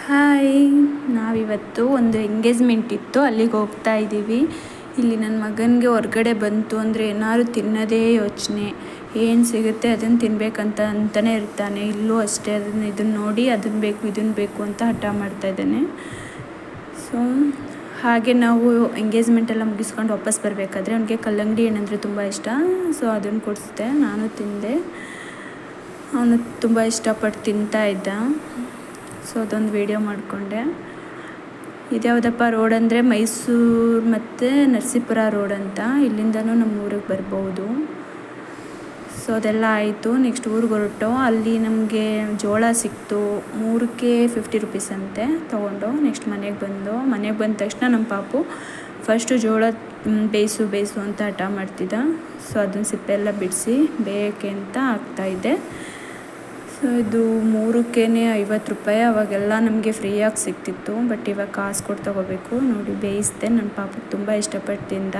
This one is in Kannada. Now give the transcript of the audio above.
ಹಾಯ್, ನಾವಿವತ್ತು ಒಂದು ಎಂಗೇಜ್ಮೆಂಟ್ ಇತ್ತು, ಅಲ್ಲಿಗೆ ಹೋಗ್ತಾ ಇದ್ದೀವಿ. ಇಲ್ಲಿ ನನ್ನ ಮಗನಿಗೆ ಹೊರಗಡೆ ಬಂತು ಅಂದರೆ ಏನಾದ್ರು ತಿನ್ನೋದೇ ಯೋಚನೆ, ಏನು ಸಿಗುತ್ತೆ ಅದನ್ನು ತಿನ್ನಬೇಕಂತಲೇ ಇರ್ತಾನೆ. ಇಲ್ಲೂ ಅಷ್ಟೇ, ಇದನ್ನು ನೋಡಿ ಅದನ್ನು ಬೇಕು ಇದನ್ನು ಬೇಕು ಅಂತ ಹಠ ಮಾಡ್ತಾ ಇದ್ದಾನೆ. ಸೊ ಹಾಗೆ ನಾವು ಎಂಗೇಜ್ಮೆಂಟೆಲ್ಲ ಮುಗಿಸ್ಕೊಂಡು ವಾಪಸ್ ಬರಬೇಕಾದ್ರೆ ಅವನಿಗೆ ಕಲ್ಲಂಗಡಿ ಹಣ್ಣಂದರೆ ತುಂಬ ಇಷ್ಟ. ಸೊ ಅದನ್ನು ಕೊಡಿಸ್ದೆ, ನಾನು ತಿಂದೆ. ಅವನು ತುಂಬ ಇಷ್ಟಪಟ್ಟು ತಿಂತಾ ಇದ್ದ. ಸೊ ಅದೊಂದು ವೀಡಿಯೋ ಮಾಡಿಕೊಂಡೆ. ಇದ್ಯಾವುದಪ್ಪ ರೋಡ್ ಅಂದರೆ ಮೈಸೂರು ಮತ್ತು ನರಸೀಪುರ ರೋಡ್ ಅಂತ. ಇಲ್ಲಿಂದನೂ ನಮ್ಮ ಊರಿಗೆ ಬರ್ಬೋದು. ಸೊ ಅದೆಲ್ಲ ಆಯಿತು. ನೆಕ್ಸ್ಟ್ ಊರಿಗೆ ಹೊರಟು. ಅಲ್ಲಿ ನಮಗೆ ಜೋಳ ಸಿಕ್ತು, 3ಕ್ಕೆ 50 ರೂಪೀಸ್ ಅಂತೆ. ತೊಗೊಂಡು ನೆಕ್ಸ್ಟ್ ಮನೆಗೆ ಬಂದ ತಕ್ಷಣ ನಮ್ಮ ಪಾಪು ಫಸ್ಟು ಜೋಳ ಬೇಯಿಸು ಅಂತ ಹಠ ಮಾಡ್ತಿದ್ದ. ಸೊ ಅದನ್ನು ಸಿಪ್ಪೆಲ್ಲ ಬಿಡಿಸಿ ಬೇಯಕ್ಕೆ ಅಂತ ಹಾಕ್ತಾಯಿದ್ದೆ. ಸೊ ಇದು 3ಕ್ಕೆ 50 ರೂಪಾಯಿ. ಅವಾಗೆಲ್ಲ ನಮಗೆ ಫ್ರೀಯಾಗಿ ಸಿಗ್ತಿತ್ತು, ಬಟ್ ಇವಾಗ ಕಾಸು ಕೊಟ್ಟು ತೊಗೋಬೇಕು. ನೋಡಿ ಬೇಯಿಸಿದೆ. ನನ್ನ ಪಾಪು ತುಂಬ ಇಷ್ಟಪಟ್ಟು ತಿಂದ.